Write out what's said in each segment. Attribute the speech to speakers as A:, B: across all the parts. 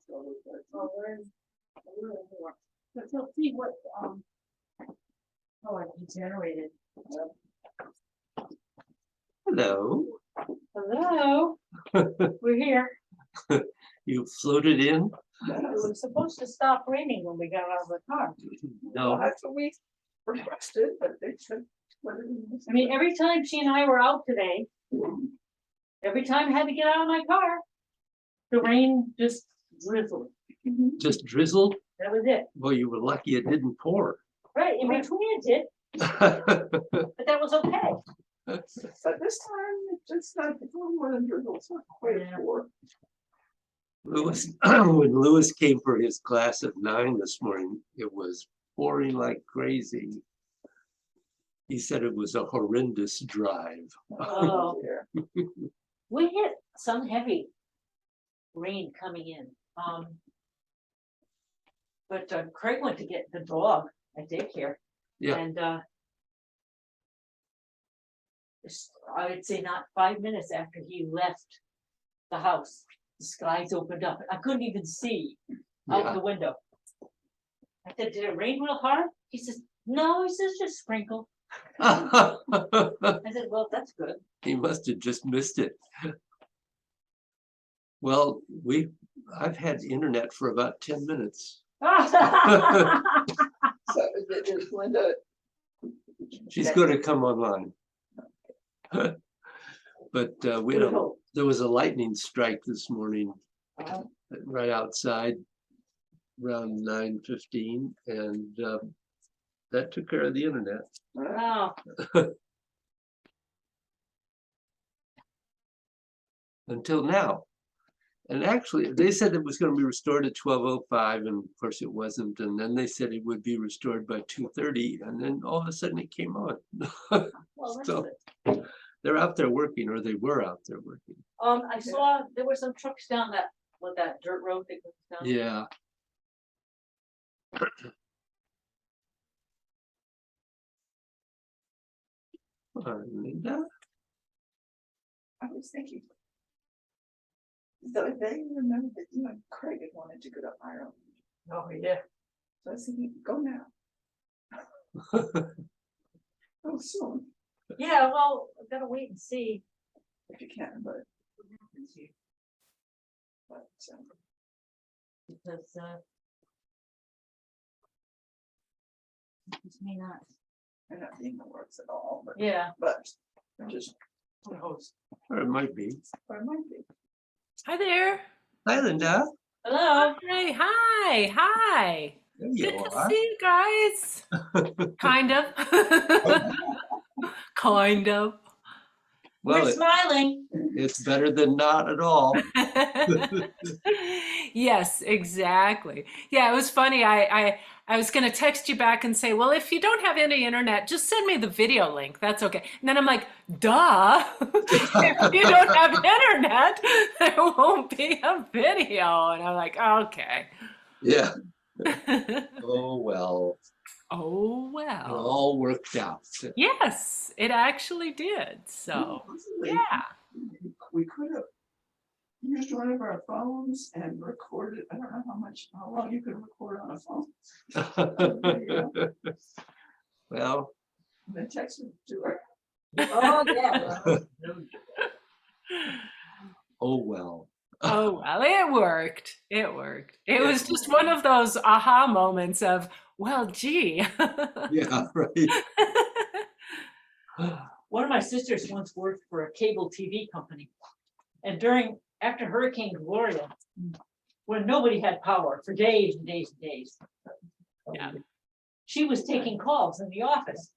A: So we're in a little more. But you'll see what, it generated.
B: Hello.
A: Hello, we're here.
B: You floated in?
A: It was supposed to stop raining when we got out of the car.
B: No.
C: That's what we requested, but they said.
A: I mean, every time she and I were out today, every time I had to get out of my car, the rain just drizzled.
B: Just drizzled?
A: That was it.
B: Well, you were lucky it didn't pour.
A: Right, in between it did, but that was okay.
C: But this time, it's not, it's a little more than drizzle, it's not quite a pour.
B: Lewis, when Lewis came for his class at 9 this morning, it was pouring like crazy. He said it was a horrendous drive.
A: Oh, we hit some heavy rain coming in. But Craig went to get the dog at daycare.
B: Yeah.
A: And I would say not 5 minutes after he left the house, the skies opened up. I couldn't even see out the window. I said, did it rain real hard? He says, no, he says just sprinkle. I said, well, that's good.
B: He must have just missed it. Well, I've had internet for about 10 minutes.
C: So is Linda.
B: She's going to come online. But there was a lightning strike this morning right outside around 9:15, and that took care of the internet.
A: Wow.
B: Until now. And actually, they said it was going to be restored at 12:05, and of course it wasn't. And then they said it would be restored by 2:30, and then all of a sudden it came on.
A: Well, that's
B: So
A: good.
B: they're out there working, or they were out there working.
A: I saw there were some trucks down that dirt road that goes down.
B: Yeah. Linda?
C: I was thinking. So I vaguely remember that you and Craig had wanted to go to Ireland.
A: Oh, yeah.
C: So I was thinking, go now. Oh, soon,
A: Yeah, well, I've got to wait and see.
C: if you can, but.
A: Because this may not.
C: I'm not being the works at all, but.
A: Yeah.
C: But I'm just.
B: Or it might be.
C: Or it might be.
D: Hi there.
B: Hi, Linda.
A: Hello.
D: Hey, hi.
B: There you
D: Good to
B: are.
D: see you guys. Kind of. Kind of.
B: Well,
A: We're smiling.
B: it's better than not at all.
D: Yes, exactly. Yeah, it was funny. I was going to text you back and say, well, if you don't have any internet, just send me the video link. That's okay. And then I'm like, duh. If you don't have internet, there won't be a video. And I'm like, okay.
B: Yeah. Oh, well.
D: Oh,
B: It
D: well.
B: all worked out.
D: Yes, it actually did. So, yeah.
C: We could have used one of our phones and recorded. I don't know how long you could record on a phone.
B: Well.
C: And then text it to her.
A: Oh, yeah.
B: Oh, well.
D: Oh, well, it worked. It worked. It was just one of those aha moments of, well, gee.
B: Yeah, right.
A: One of my sisters once worked for a cable TV company. And after Hurricane Gloria, when nobody had power for days and days and days,
D: Yeah.
A: she was taking calls in the office.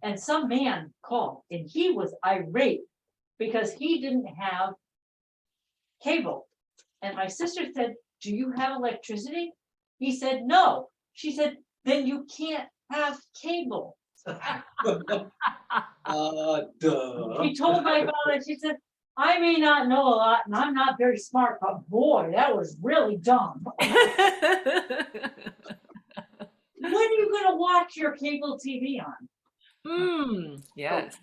A: And some man called and he was irate because he didn't have cable. And my sister said, do you have electricity? He said, no. She said, then you can't have cable.
B: Duh.
A: She told my mother, she said, I may not know a lot and I'm not very smart, but boy, that was really dumb. When are you going to watch your cable TV on?
D: Yes.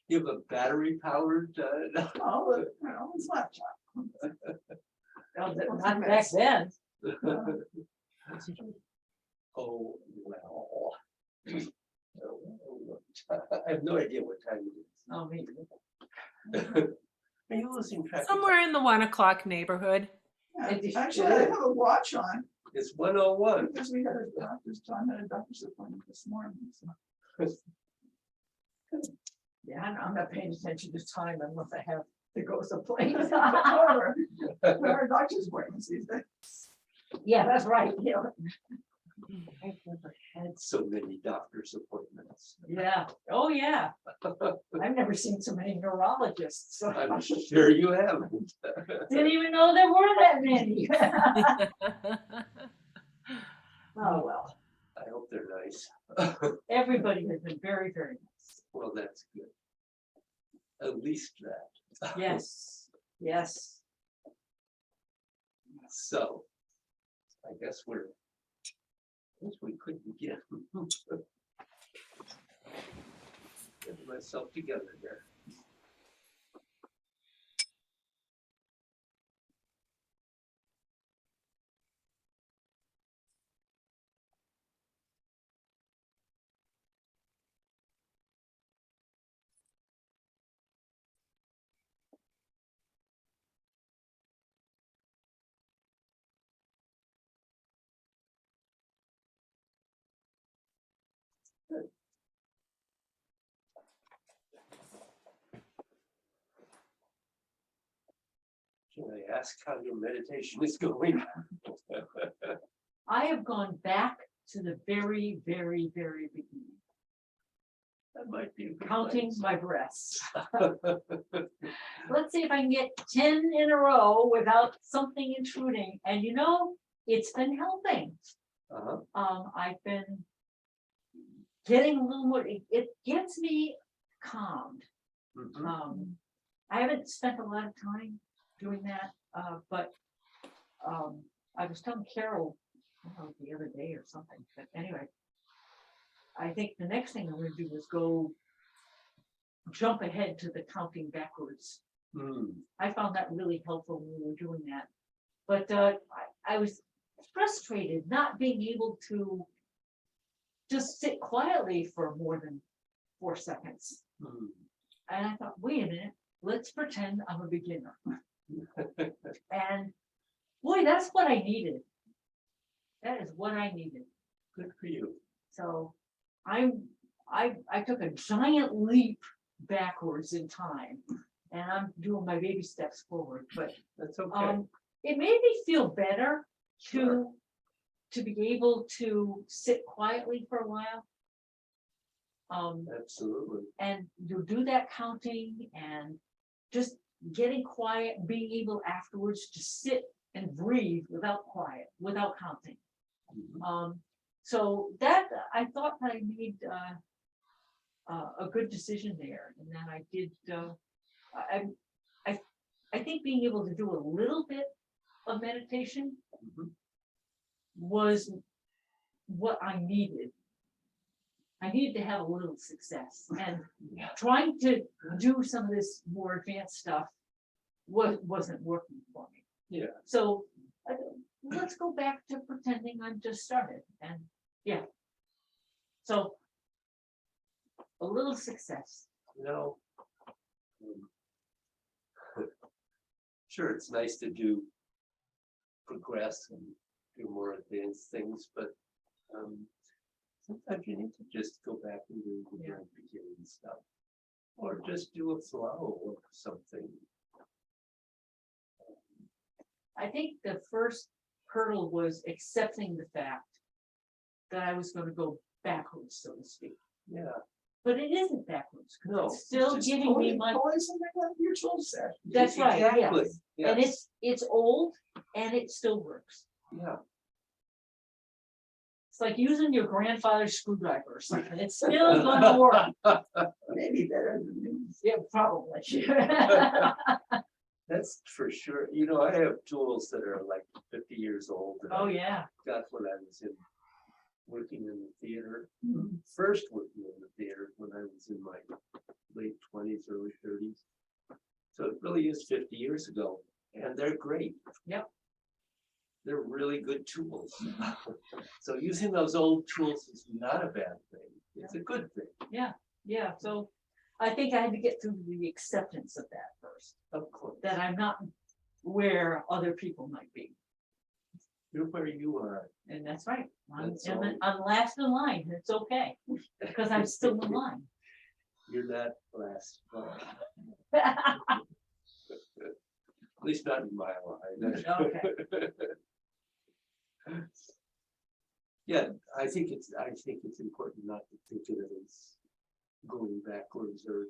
B: You have a battery powered.
C: Oh, it's laptop.
A: Not back then.
B: Oh, well. I have no idea what time it
A: Oh, me.
B: is. Are you losing track of time?
D: Somewhere in the 1 o'clock neighborhood.
C: Yeah, actually, I have a watch on
B: It's 1:01.
C: because we had a doctor's, John had a doctor's appointment this morning. So.
A: Yeah, I'm not paying attention to time unless I have to go someplace.
C: However, there are doctor's appointments these days.
A: Yeah, that's right. Yeah. I've never had,
B: So many doctor's appointments.
A: yeah, oh, yeah. I've never seen so many neurologists. So
B: I'm sure you haven't.
A: didn't even know there were that many. Oh, well,
B: I hope they're nice.
A: everybody has been very, very nice.
B: Well, that's good. At least that.
A: Yes, yes.
B: So, I guess we could begin. Get myself together here. Can I ask how your meditation is going?
A: I have gone back to the very, very, very beginning,
B: That might be a good
A: counting
B: place.
A: my breaths. Let's see if I can get 10 in a row without something intruding. And you know, it's been helping. I've been getting a little more, it gets me calmed.
B: Mhm.
A: I haven't spent a lot of time doing that, but I was telling Carol, I don't know, the other day or something, but anyway, I think the next thing I'm gonna do is go jump ahead to the counting backwards.
B: Mm.
A: I found that really helpful when we were doing that. But I was frustrated not being able to just sit quietly for more than 4 seconds.
B: Mm.
A: And I thought, wait a minute, let's pretend I'm a beginner. And boy, that's what I needed. That is what I needed.
B: Good for you.
A: So I took a giant leap backwards in time, and I'm doing my baby steps forward. But
B: That's okay.
A: it made me feel better
B: Sure.
A: to be able to sit quietly for a while.
B: Absolutely.
A: And you do that counting and just getting quiet, being able afterwards to sit and breathe without counting.
B: Mhm.
A: So that I thought that I made a good decision there, and then I did. I think being able to do a little bit of meditation
B: Mhm.
A: was what I needed. I needed to have a little success, and
B: Yeah.
A: trying to do some of this more advanced stuff wasn't working for me.
B: Yeah.
A: So let's go back to pretending I'm just started, and yeah. So a little success.
B: You know, sure, it's nice to progress and do more advanced things, but sometimes you need to just go back and do the very beginning stuff, or just do a flow or something.
A: I think the first hurdle was accepting the fact that I was going to go backwards, so to speak.
B: Yeah.
A: But it isn't backwards, 'cause
B: No,
A: it's still
C: Just
A: giving me
C: pulling-
A: my.
C: pulling something out of your tool set.
A: That's right,
B: Exactly.
A: yes. And
B: Yes.
A: it's old and it still works.
B: Yeah.
A: It's like using your grandfather's screwdriver or something. It's still gonna work.
C: Maybe better than me.
A: Yeah, probably.
B: That's for sure. You know, I have tools that are like 50 years old. That
A: Oh,
B: I
A: yeah.
B: got when I was working in the theater.
C: Mhm.
B: First working in the theater when I was in my late 20s, early 30s. So it really is 50 years ago, and they're great.
A: Yep.
B: they're really good tools. So using those old tools is not a bad thing. It's a good thing.
A: Yeah, so I think I had to get through the acceptance of that first,
B: Of course.
A: that I'm not where other people might be.
B: You're where you are.
A: And that's right.
B: That's
A: I'm last in line. It's okay, because I'm still in line.
B: You're not last. At least not in my line.
A: Okay.
B: Yeah, I think it's important not to think of it as going backwards or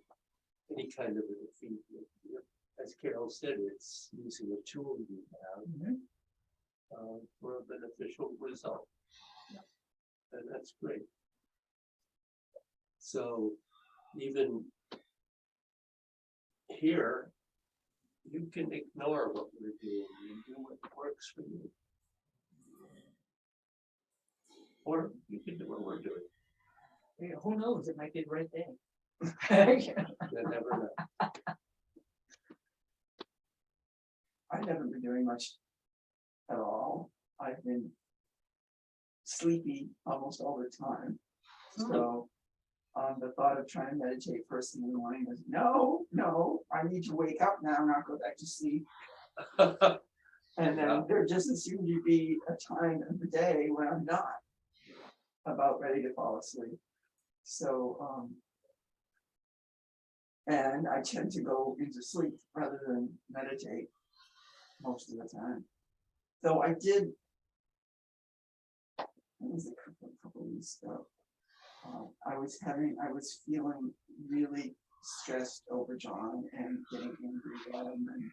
B: any kind of a defeat. As Carol said, it's using a tool you have
A: Mhm.
B: for a beneficial result. And that's great. So even here, you can ignore what we're doing and do what works for you. Or you can do what we're doing.
A: Yeah, who knows? It might be the right thing.
B: You never know.
C: I've never been doing much at all. I've been sleepy almost all the time. So the thought of trying to meditate first thing in the morning is no, I need to wake up now, not go back to sleep. And then
B: Yeah.
C: there doesn't seem to be a time of the day when I'm not about ready to fall asleep. So and I tend to go into sleep rather than meditate most of the time. Though I did, it was a couple of weeks ago, I was feeling really stressed over John and getting angry at him and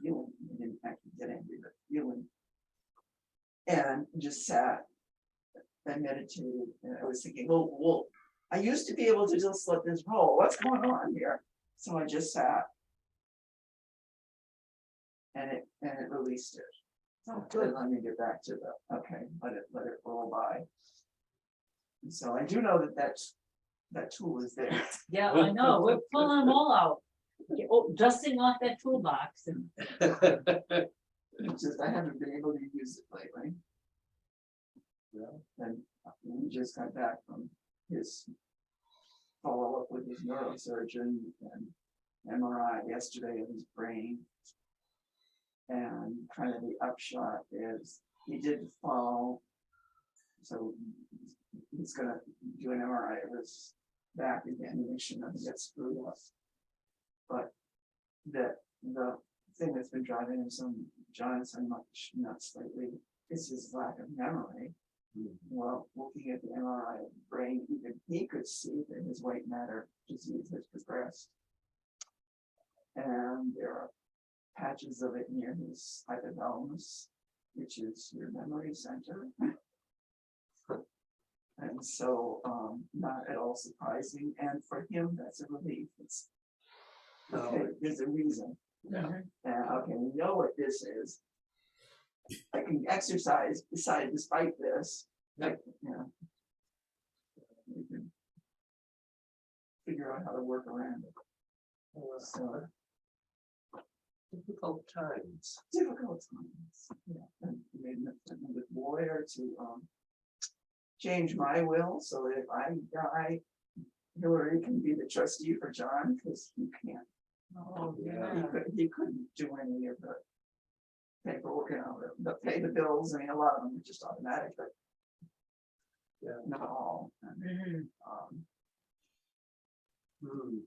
C: feeling, I didn't actually get angry, but feeling, and just sat and meditated. And I was thinking, well, I used to be able to just let this roll. What's going on here? So I just sat, and it released it. Oh, good. Let me get back to the okay. Let it roll by. And so I do know that tool is there.
A: Yeah, I know. We're pulling them all out. Dusting off that toolbox. And
C: It's just I haven't been able to use it lately.
B: Yeah.
C: And we just got back from his follow-up with his neurosurgeon and MRI yesterday of his brain. And kind of the upshot is he did fall. So he's gonna do an MRI of his back again to make sure nothing gets screwed up. But the thing that's been driving John so much nuts lately is his lack of memory. Well, looking at the MRI of the brain, even he could see that his white matter disease has progressed. And there are patches of it near his hypothalamus, which is your memory center. And so not at all surprising. And for him, that's a relief. It's okay, there's a reason.
B: Yeah.
C: And okay, we know what this is. I can exercise despite this. Like, you know, we can figure out how to work around it. So
B: Difficult times.
C: difficult times. Yeah. And made an appointment with lawyer to change my will so that if I die, Hillary can be the trustee for John, because he can't.
A: oh,
B: Yeah.
C: He couldn't do any of the paperwork, you know, the pay the bills. I mean, a lot of them are just automatic, but
B: Yeah.
C: not all. And,
A: Mhm.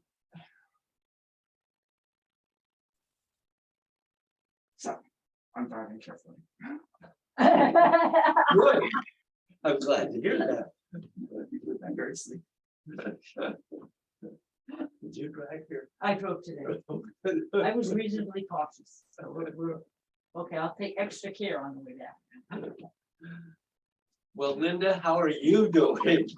C: so I'm driving carefully.
B: Good. I'm glad to hear that.
C: I'm very sleepy.
B: Did you drive here?
A: I drove today. I was reasonably cautious. So we're okay. I'll take extra care on the way back.
B: Well, Linda, how are you doing?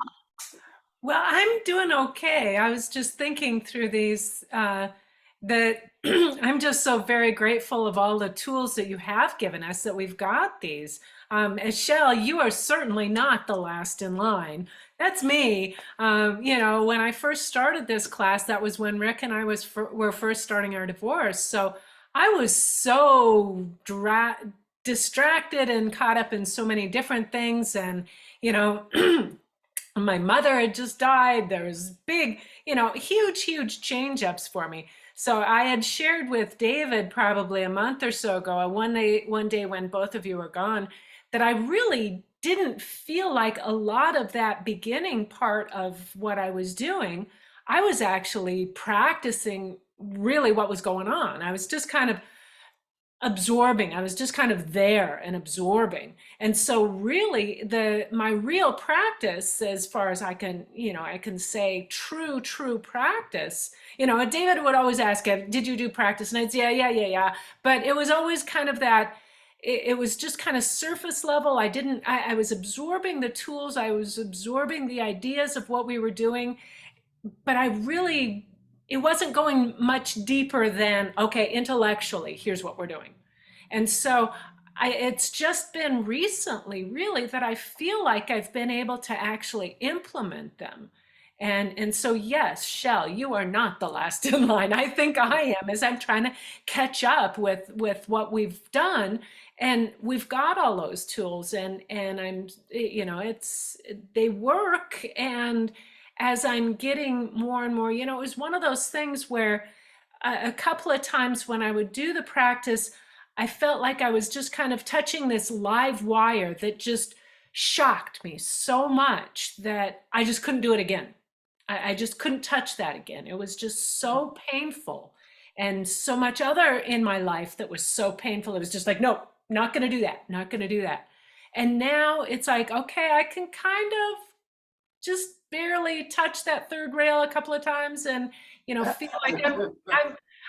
D: Well, I'm doing okay. I was just thinking through these that I'm just so very grateful of all the tools that you have given us, that we've got these. Michelle, you are certainly not the last in line. That's me. You know, when I first started this class, that was when Rick and I were first starting our divorce. So I was so distracted and caught up in so many different things. And, you know, my mother had just died. There was big, you know, huge change ups for me. So I had shared with David probably a month or so ago, one day when both of you were gone, that I really didn't feel like a lot of that beginning part of what I was doing. I was actually practicing really what was going on. I was just kind of absorbing. I was just kind of there and absorbing. And so really my real practice, as far as I can, you know, I can say true practice, you know, and David would always ask, did you do practice? And I'd say, yeah. But it was always kind of that, it was just kind of surface level. I was absorbing the tools. I was absorbing the ideas of what we were doing, but it wasn't going much deeper than, okay, intellectually, here's what we're doing. And so it's just been recently, really, that I feel like I've been able to actually implement them. And so, yes, Shell, you are not the last in line. I think I am, as I'm trying to catch up with what we've done. And we've got all those tools, and I'm, you know, they work. And as I'm getting more and more, you know, it was one of those things where a couple of times when I would do the practice, I felt like I was just kind of touching this live wire that just shocked me so much that I just couldn't do it again. I just couldn't touch that again. It was just so painful, and so much other in my life that was so painful. It was just like, no, not going to do that, not going to do that. And now it's like, okay, I can kind of just barely touch that third rail a couple of times, and, you know, feel like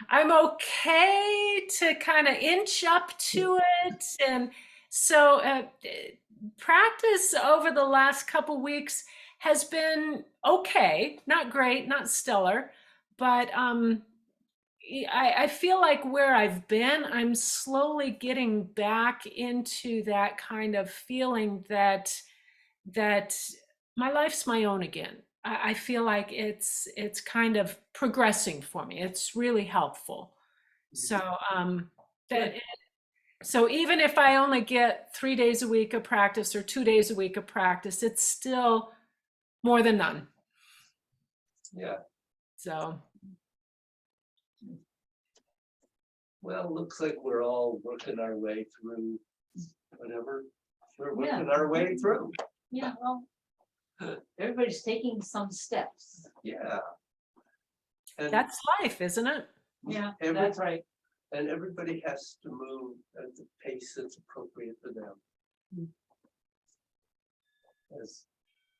D: I'm okay to kind of inch up to it. And so practice over the last couple weeks has been okay, not great, not stellar, but I feel like where I've been, I'm slowly getting back into that kind of feeling that my life's my own again. I feel like it's kind of progressing for me. It's really helpful. So that so even if I only get 3 days a week of practice or 2 days a week of practice, it's still more than none.
B: Yeah.
D: So
B: Well, looks like we're all working our way through whatever we're
A: Yeah.
B: working our way through.
A: Yeah, well, everybody's taking some steps.
B: Yeah. And
D: that's life, isn't it?
A: Yeah,
B: every-
A: that's right.
B: And everybody has to move at the pace that's appropriate for them. As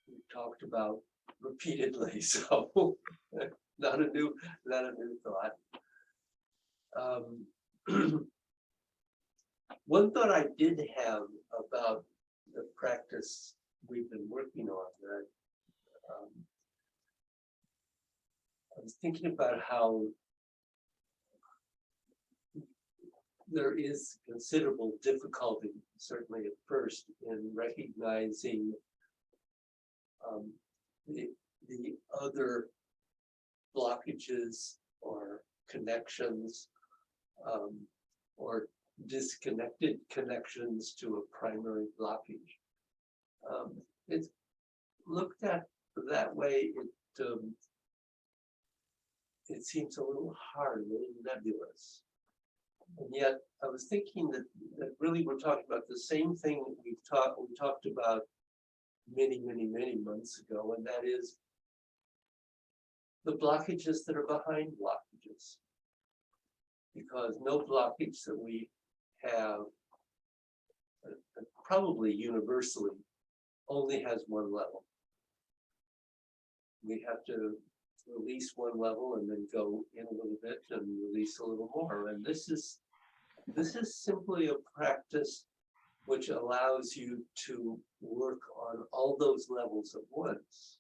B: we talked about repeatedly, so not a new thought. One thought I did have about the practice we've been working on, that I was thinking about how there is considerable difficulty, certainly at first, in recognizing the other blockages or connections, or disconnected connections to a primary blockage. It's looked at that way, it seems a little hard, a little nebulous. And yet I was thinking that really we're talking about the same thing we talked about many months ago, and that is the blockages that are behind blockages. Because no blockage that we have, probably universally, only has one level. We have to release one level and then go in a little bit and release a little more. And this is simply a practice which allows you to work on all those levels at once,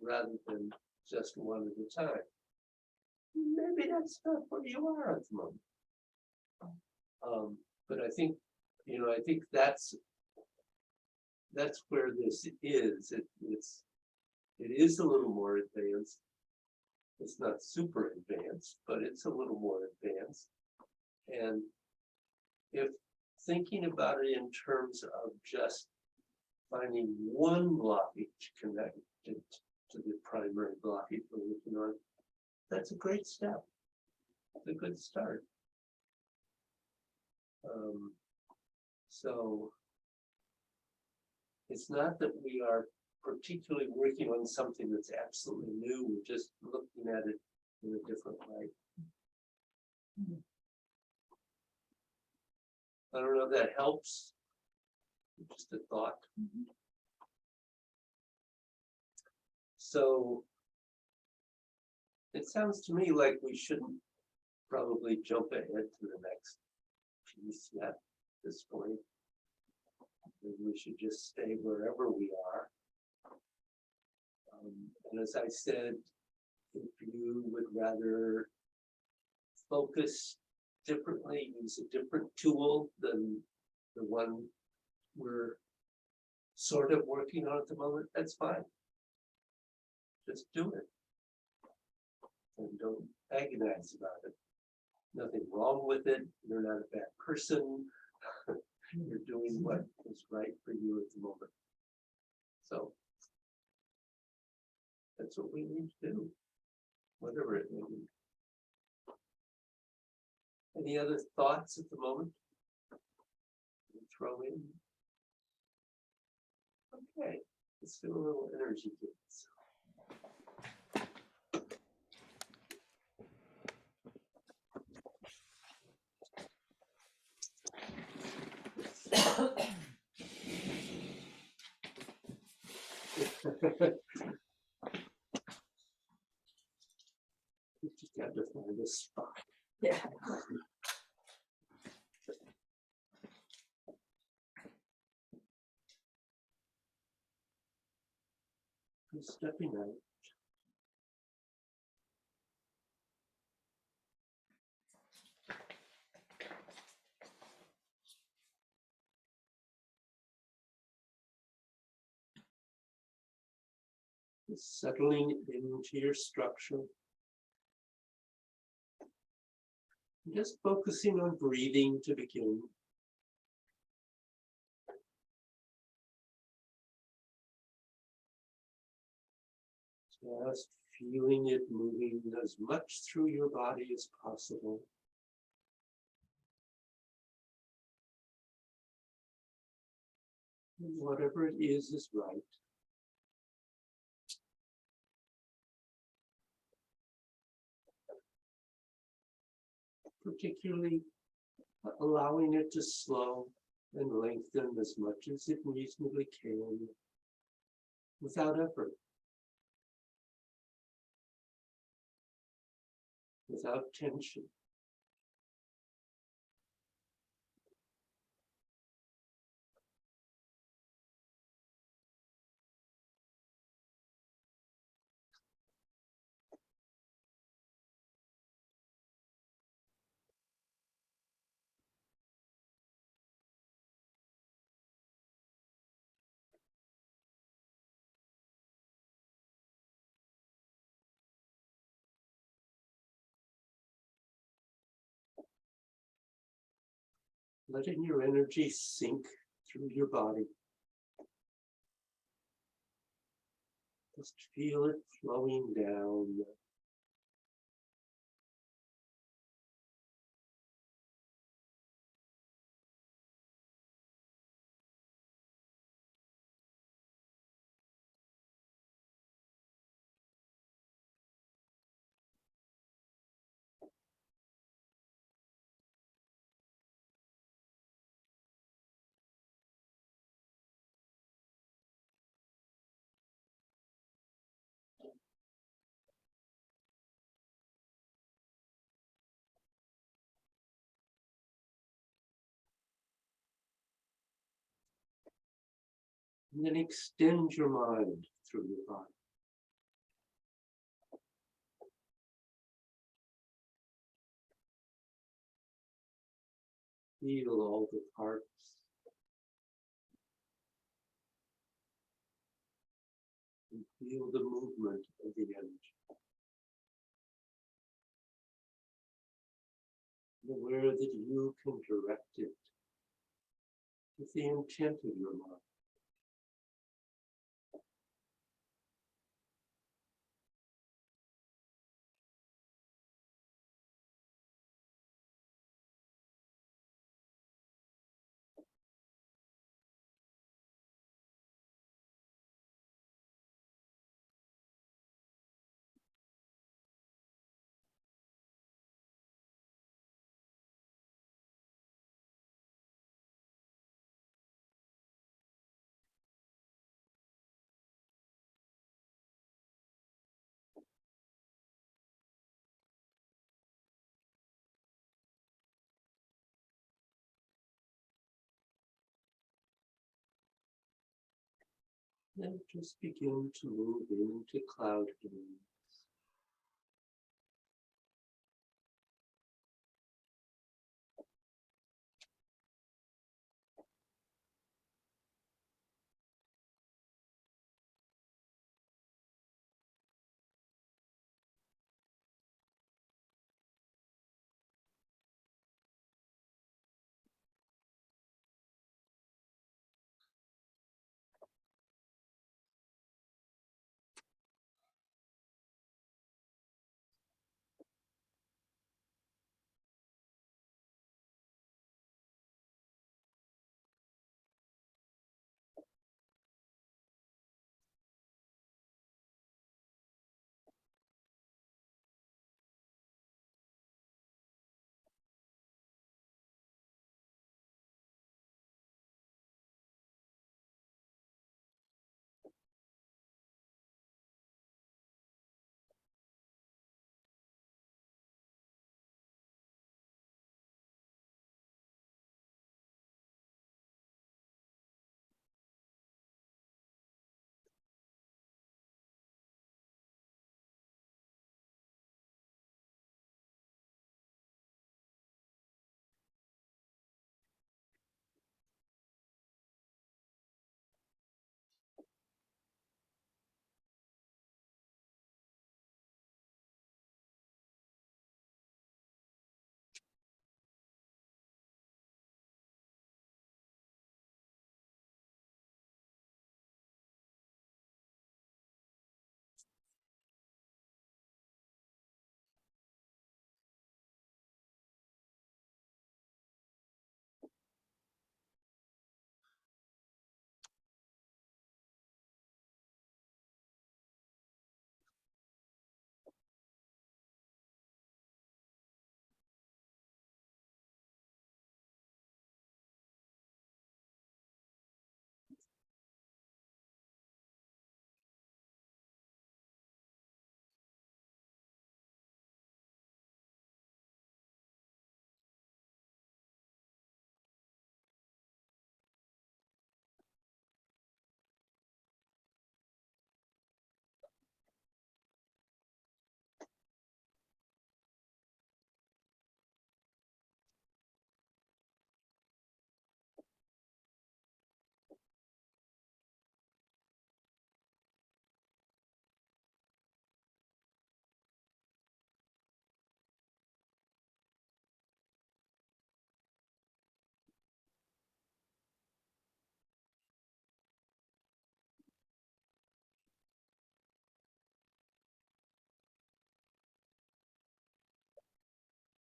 B: rather than just one at a time. Maybe that's not where you are at the moment. But I think, I think that's where this is. It is a little more advanced. It's not super advanced, but it's a little more advanced. And if thinking about it in terms of just finding one blockage connected to the primary blockage we're working on, that's a great step. It's a good start. So it's not that we are particularly working on something that's absolutely new, we're just looking at it in a different light. I don't know if that helps. Just a thought. So it sounds to me like we shouldn't probably jump ahead to the next piece yet at this point. Maybe we should just stay wherever we are. And as I said, if you would rather focus differently, use a different tool than the one we're sort of working on at the moment, that's fine. Just do it. And don't agonize about it. Nothing wrong with it. You're not a bad person. You're doing what is right for you at the moment. So that's what we need to do, whatever it may be. Any other thoughts at the moment? Throw in. Okay, let's do a little energy dance. We just got to find a spot.
A: Yeah.
B: I'm stepping out. Just settling into your structure. Just focusing on breathing to begin. Just feeling it moving as much through your body as possible. And whatever it is right. Particularly allowing it to slow and lengthen as much as it reasonably can without effort. Without tension. Letting your energy sink through your body. Just feel it flowing down. And then extend your mind through your body. Feel all the parts. And feel the movement of the energy. Be aware that you can direct it with the intent of your mind. Then just begin to move into cloud gaze.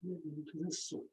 B: Into the soul.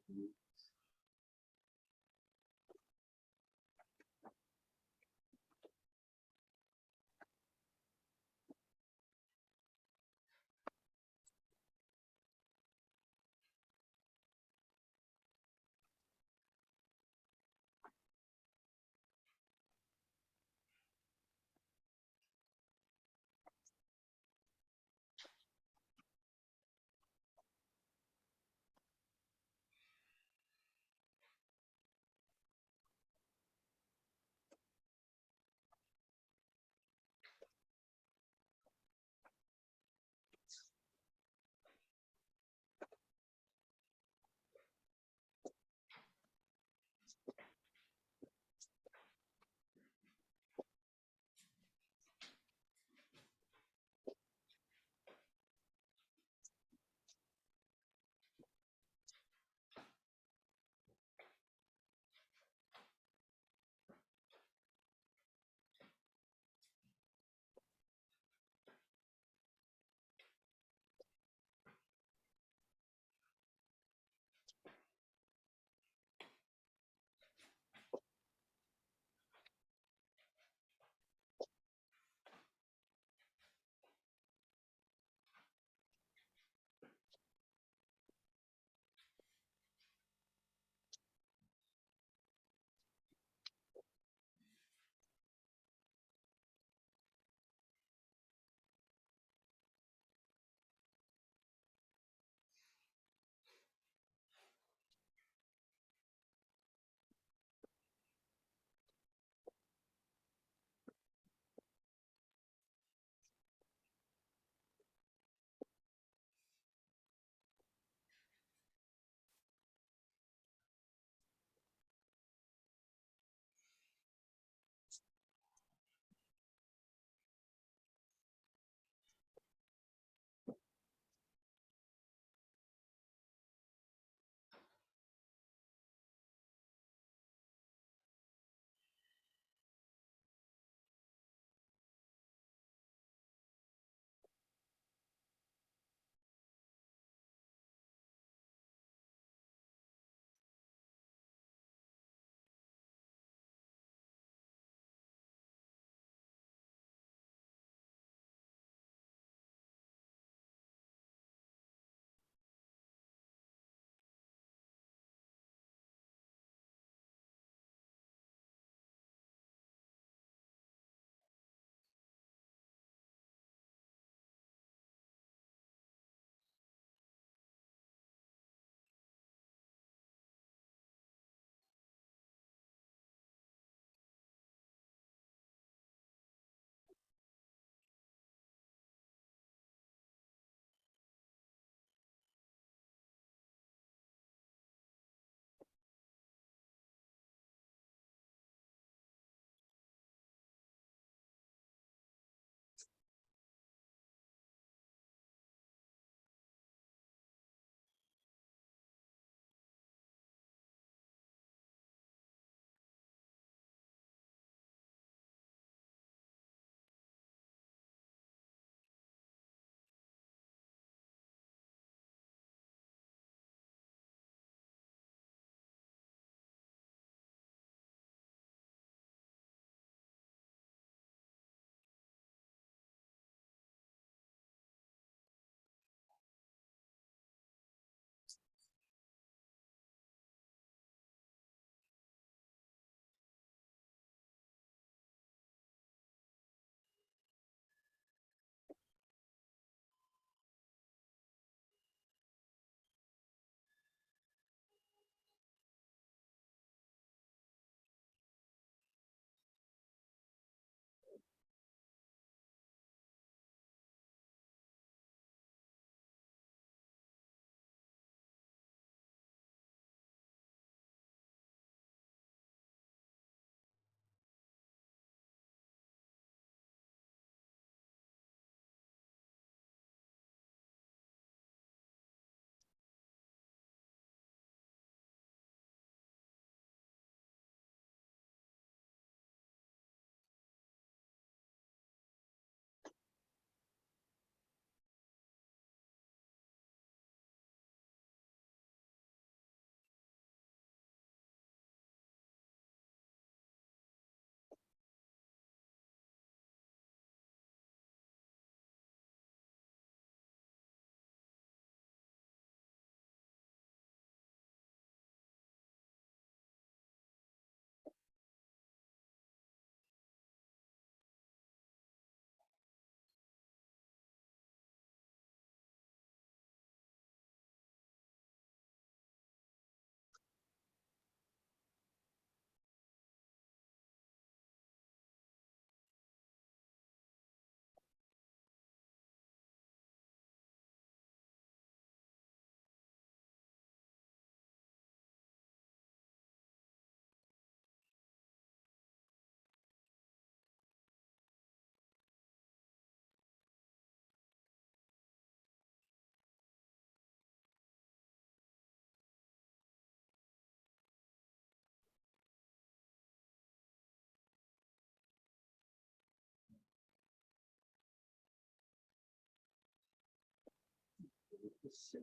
B: Just sit.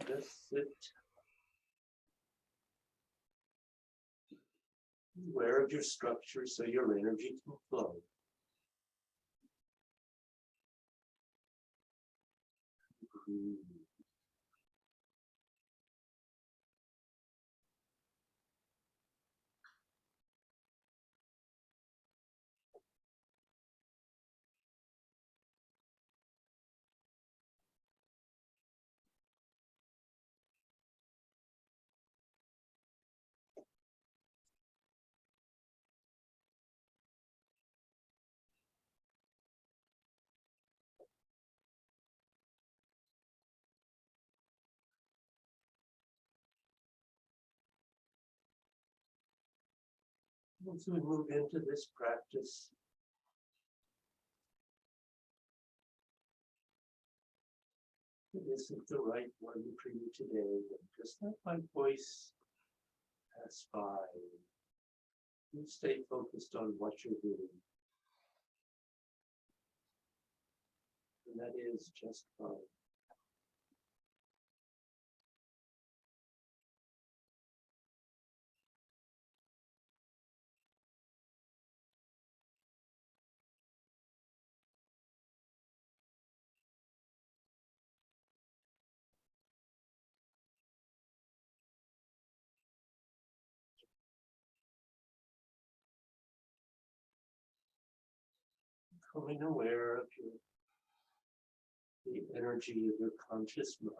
B: Just sit. Aware of your structure so your energy can flow. Breathe. As we move into this practice, it isn't the right one for you today, but just let my voice pass by. You stay focused on what you're doing. And that is just fine. Becoming aware of the energy of your conscious mind.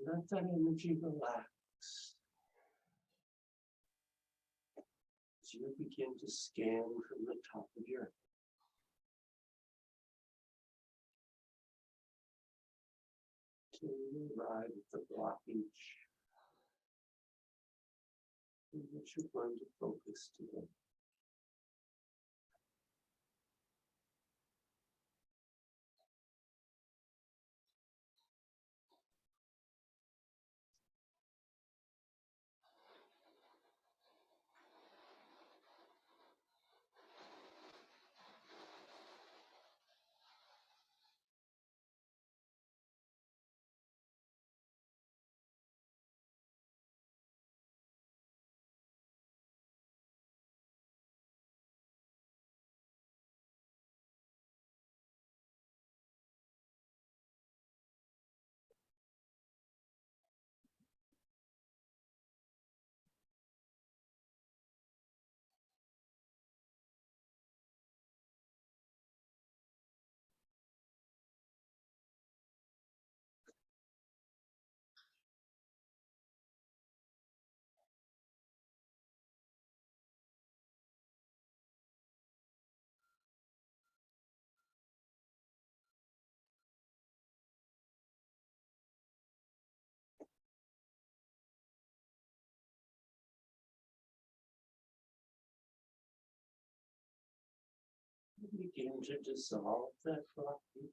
B: Let that energy relax. as you begin to scan from the top of your head to arrive at the blockage in which you're going to focus today. Begin to dissolve that blockage.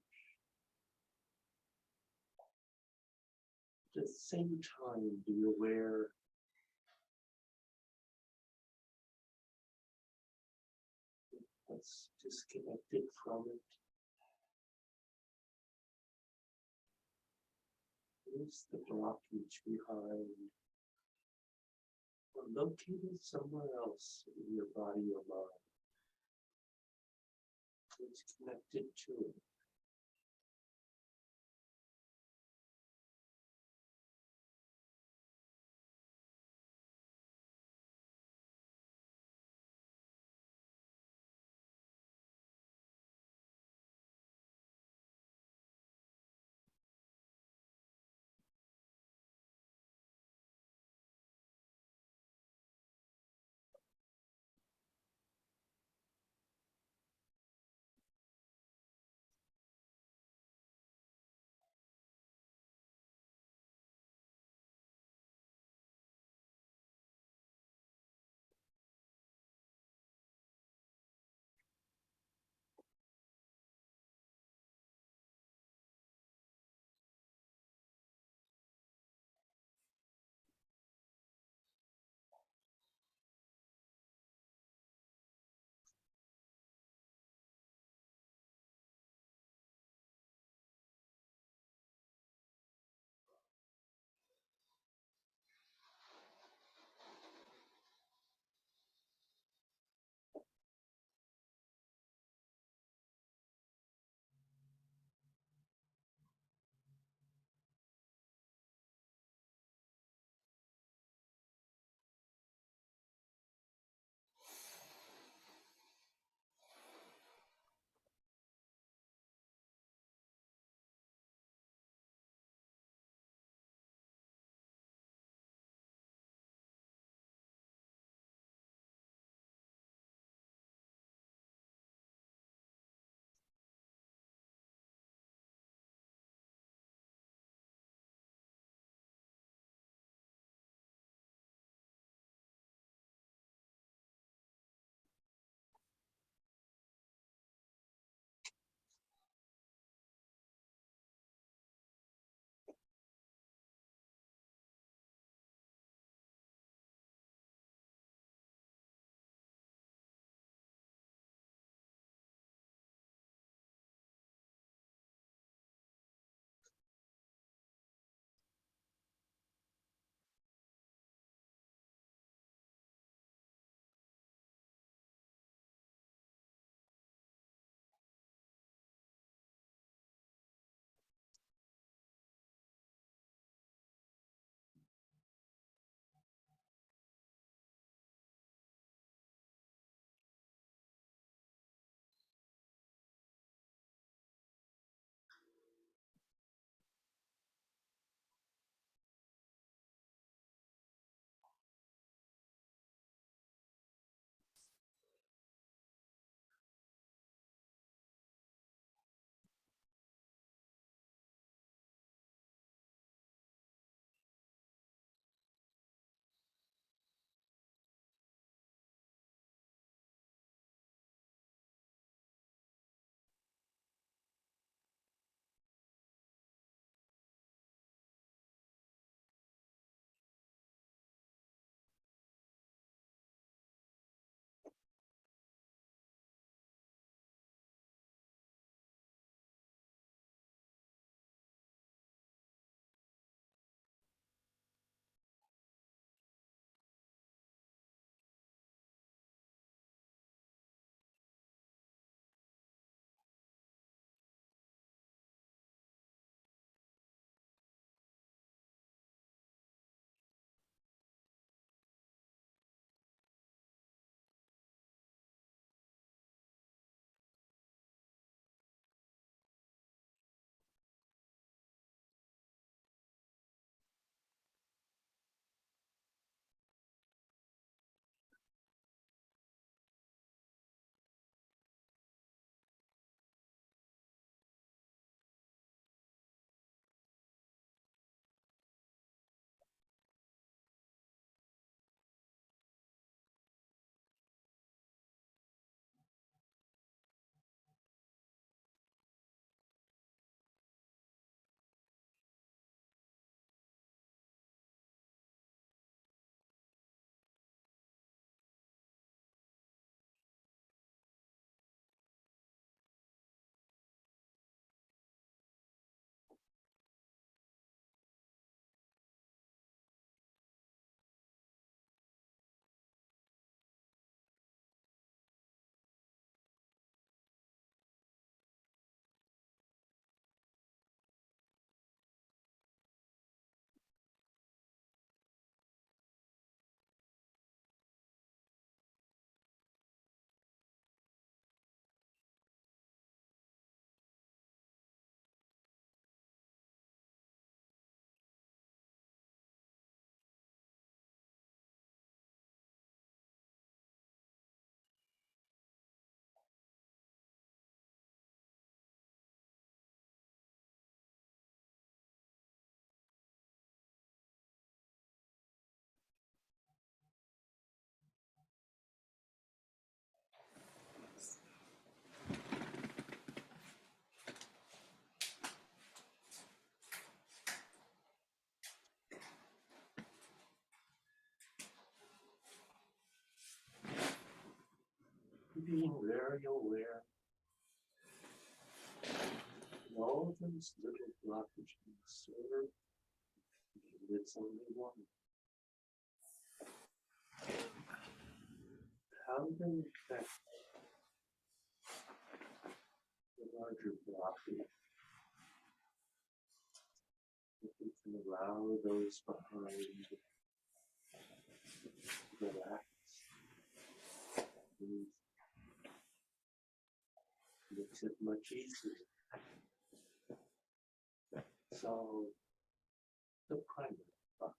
B: At the same time, be aware of what's disconnected from it. Is the blockage behind or located somewhere else in your body or mind? It's connected to it. being very aware of all those little blockages serve, and it's only one. How they affect the larger blockage? If we can allow those behind, relax, breathe, makes it much easier. So the primary block.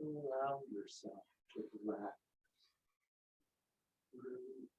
B: Allow yourself to relax. Breathe.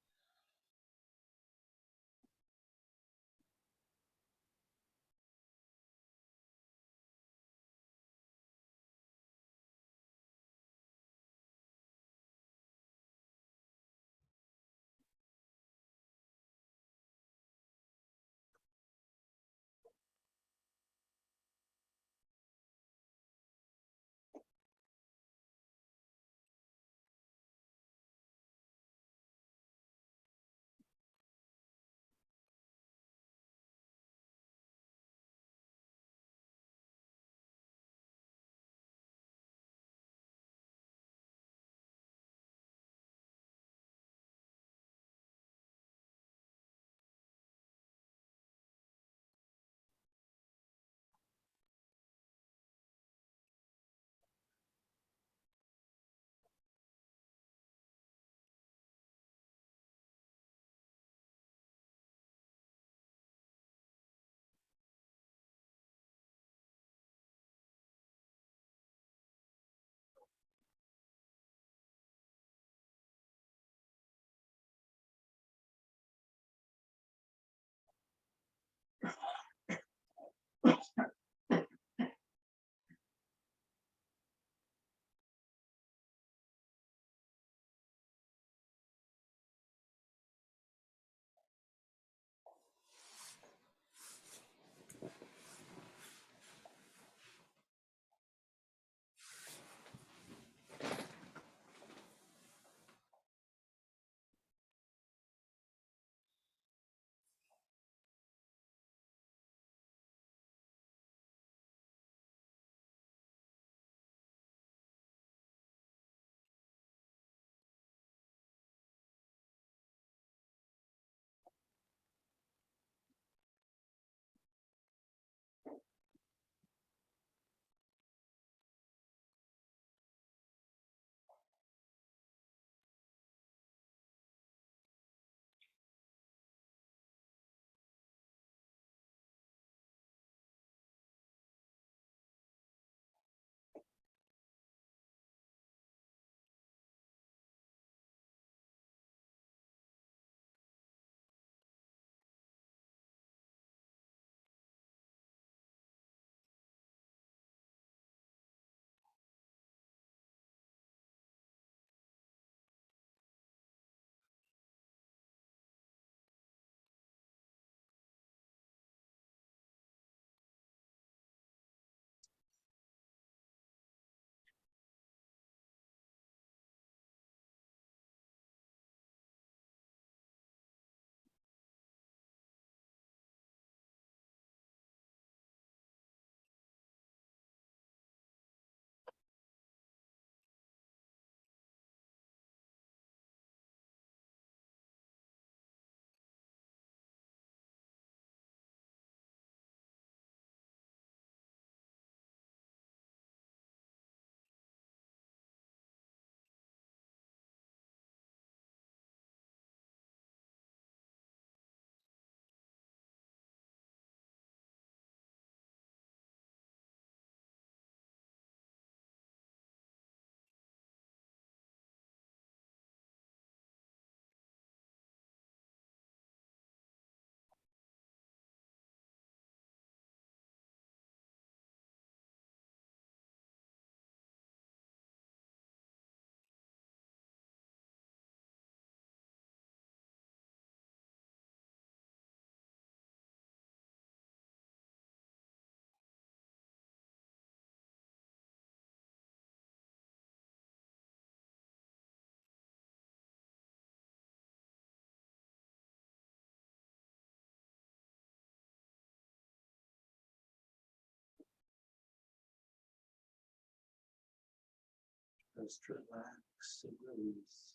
B: Just relax and release.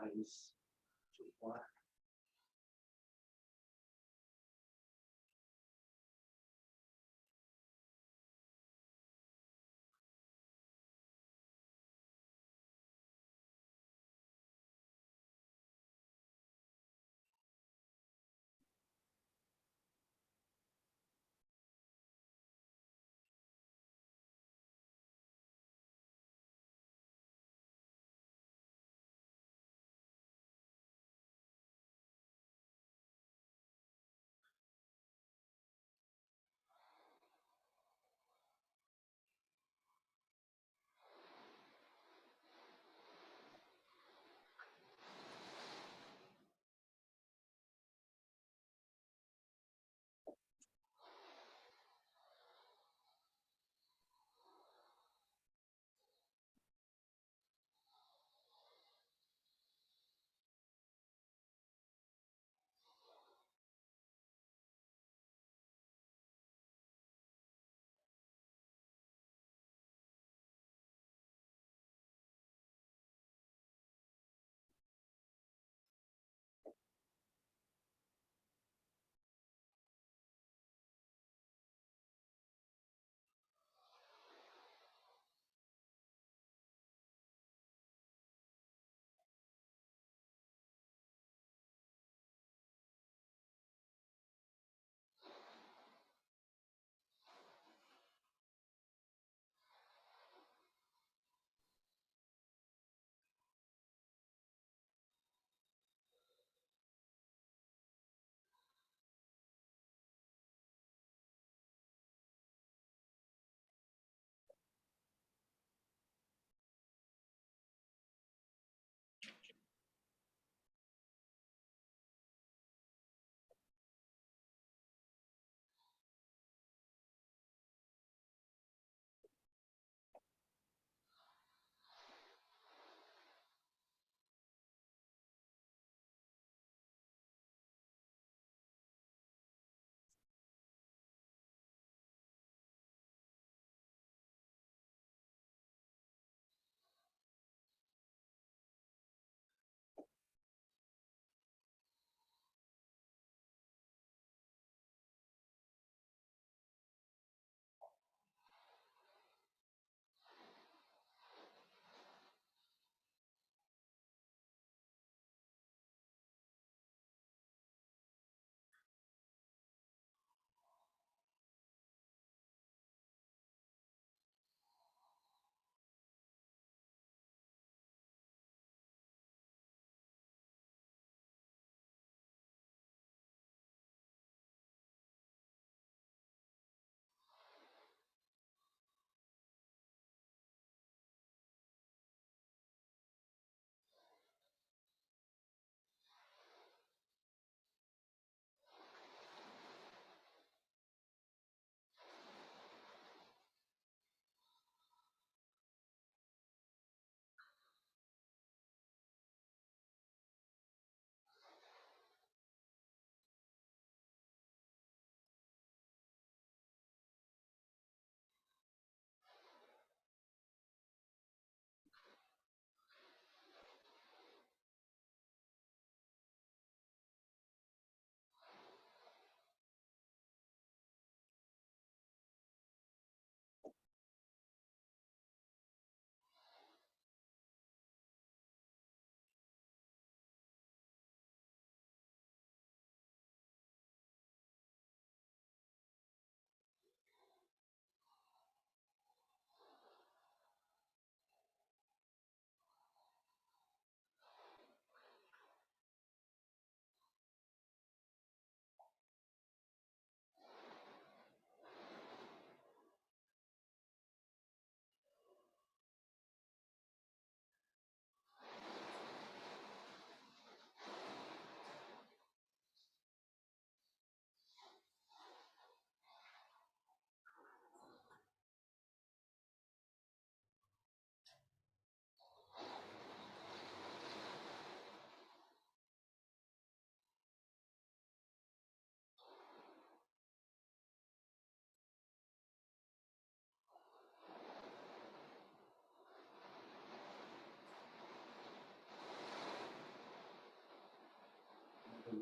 B: Eyes to black.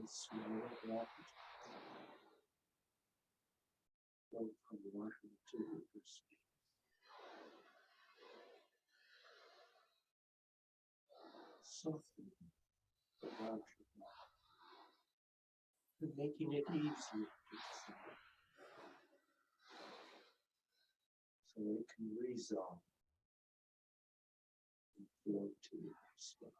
B: swallow that. Go from one to the space. Soften the larger mouth. And making it easier to swallow. So it can resolve and flow to the space.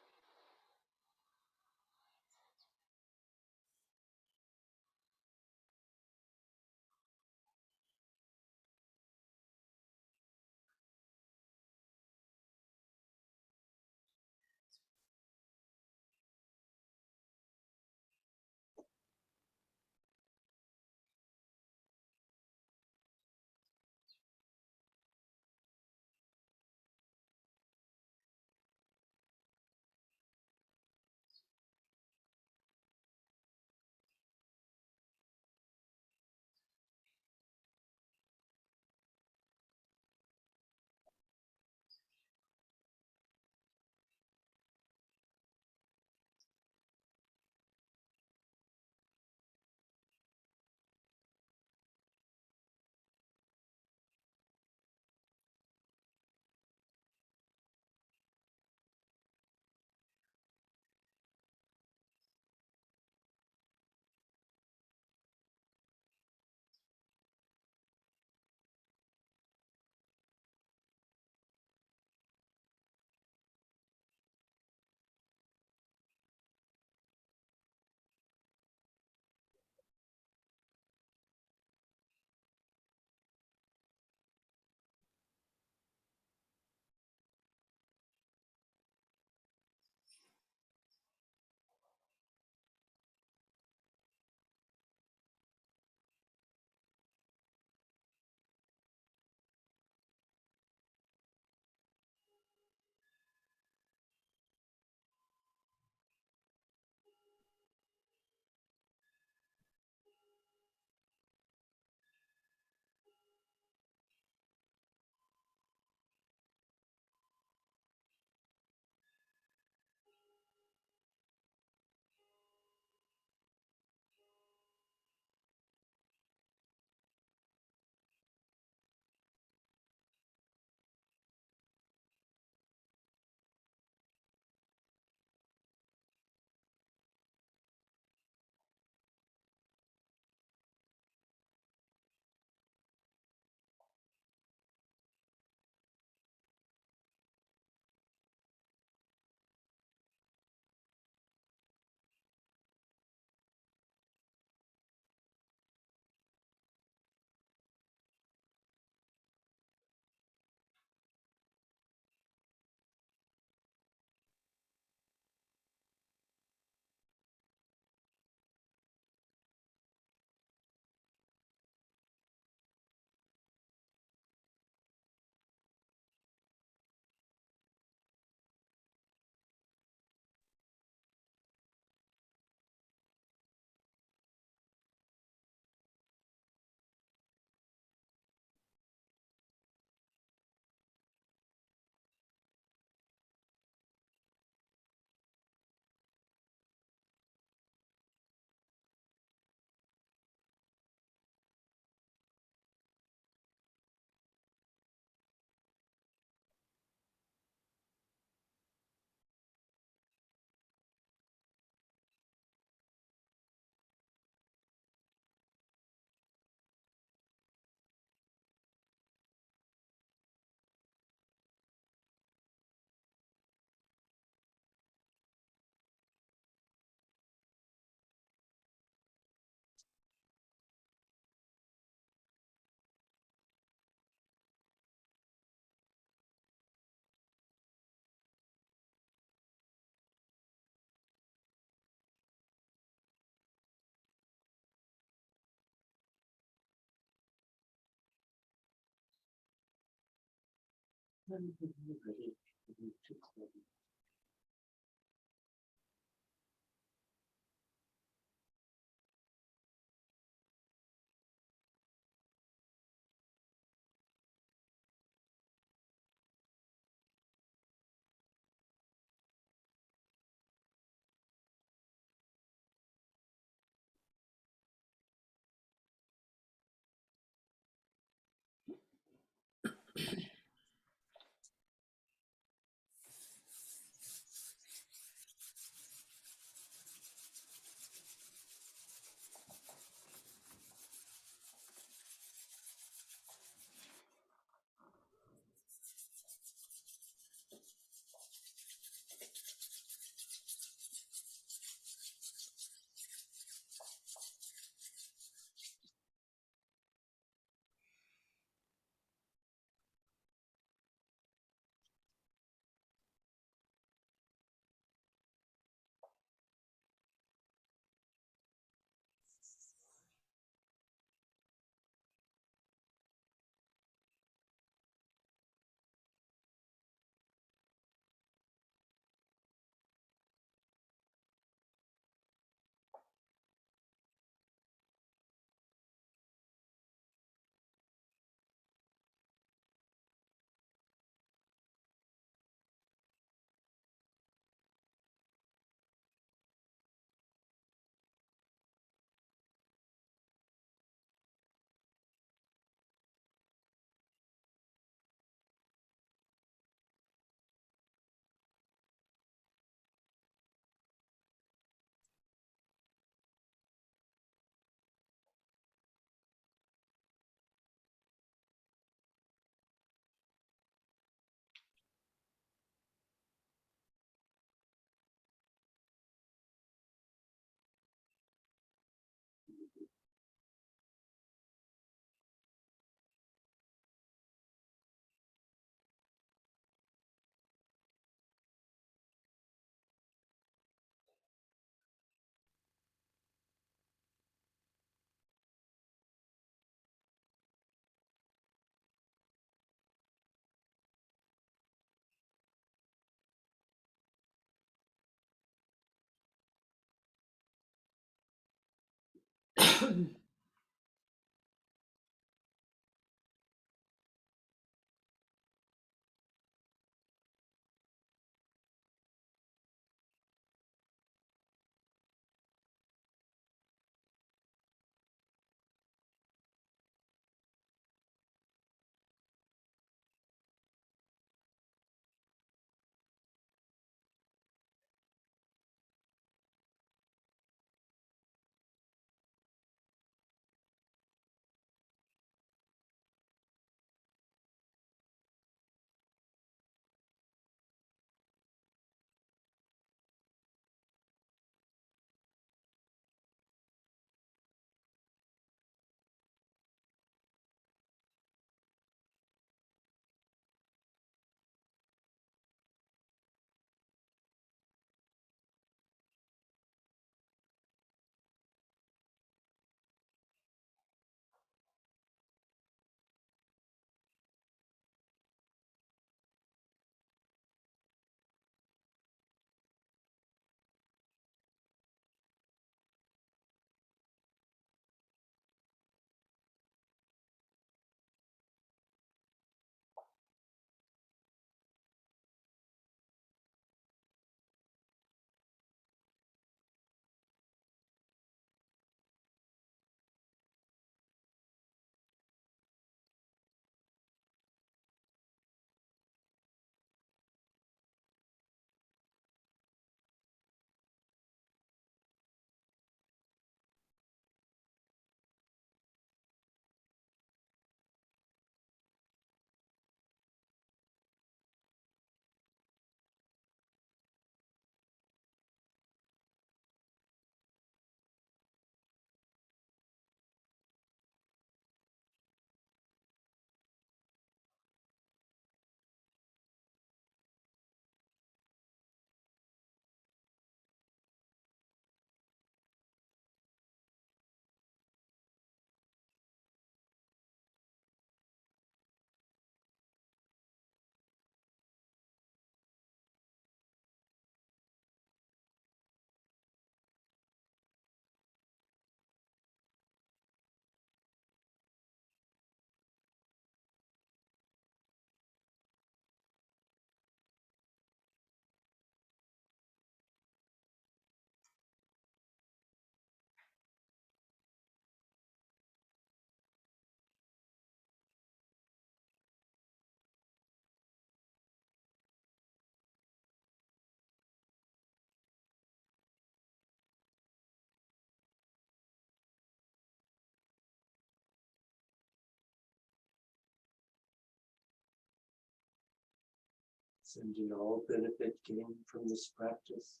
B: sending all benefit gained from this practice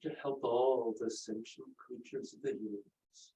B: to help all the sentient creatures of the universe.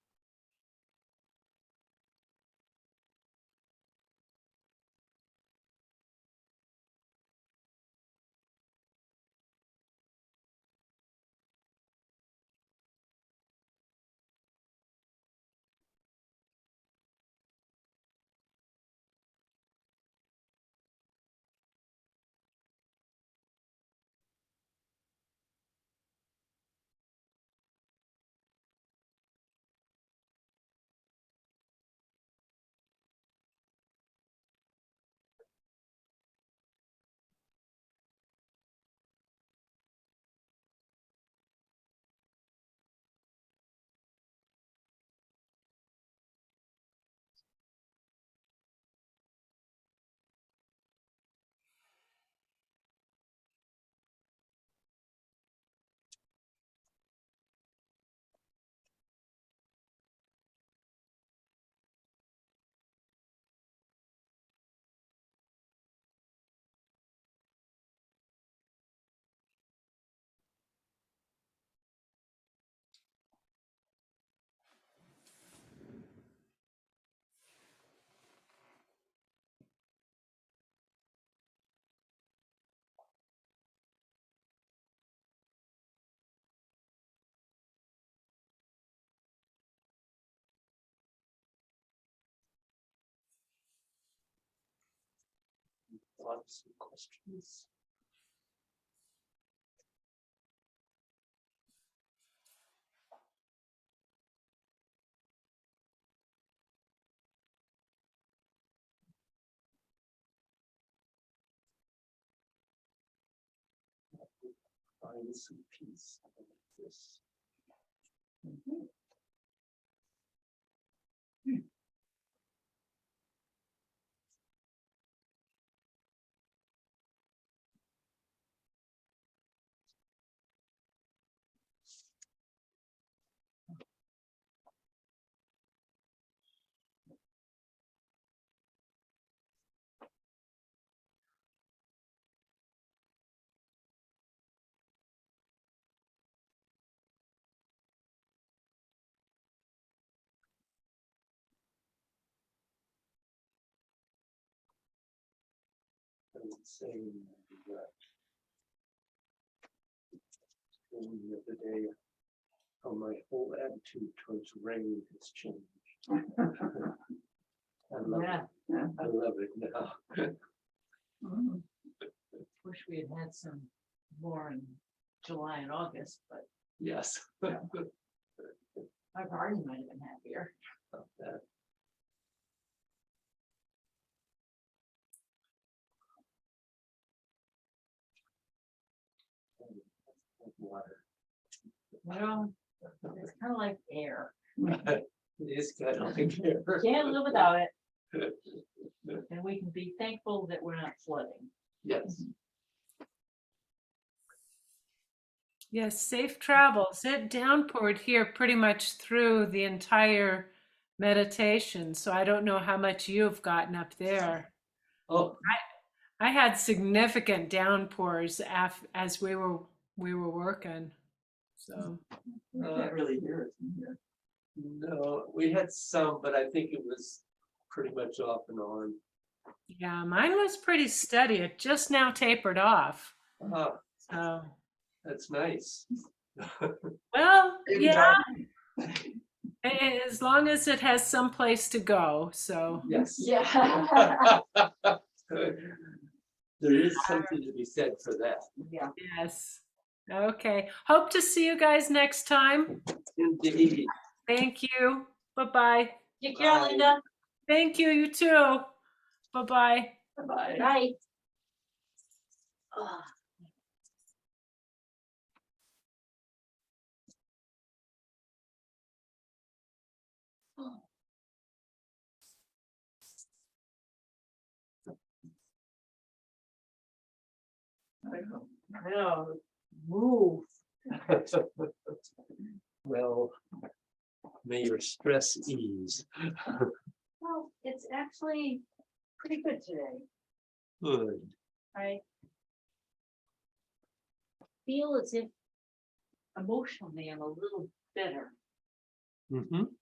B: Thoughts and questions? Find some peace out of this. And saying that the other day, how my whole attitude towards rain has changed. I love
A: Yeah.
B: it. I love it now.
C: Mhm.
A: Wish we had had some more in July and August, but
B: Yes.
A: my garden might have been happier.
B: That. Water.
A: Well, it's kind of like air.
B: It is kind of like here.
A: Can't live without it. And we can be thankful that we're not flooding.
B: Yes.
D: Yes, safe travels. It downpoured here pretty much through the entire meditation. So I don't know how much you've gotten up there.
B: Oh,
D: I had significant downpours as we were working. So
C: You can't really hear it from here.
B: no, we had some, but I think it was pretty much off and on.
D: yeah, mine was pretty steady. It just now tapered off.
B: Ah,
D: So
B: that's nice.
D: well,
C: Maybe
D: yeah,
C: not.
D: as long as it has some place to go. So
B: Yes.
A: Yeah.
B: There is something to be said for that.
A: Yeah.
D: yes. Okay. Hope to see you guys next time.
B: Indeed.
D: Thank you. Bye-bye.
A: Take care,
B: Bye.
A: Linda.
D: Thank you, you too. Bye-bye.
C: Bye.
A: Bye. No, move.
B: Well, may your stress ease.
A: Well, it's actually pretty good today.
B: Good.
A: I feel as if emotionally I'm a little better.
B: Mhm.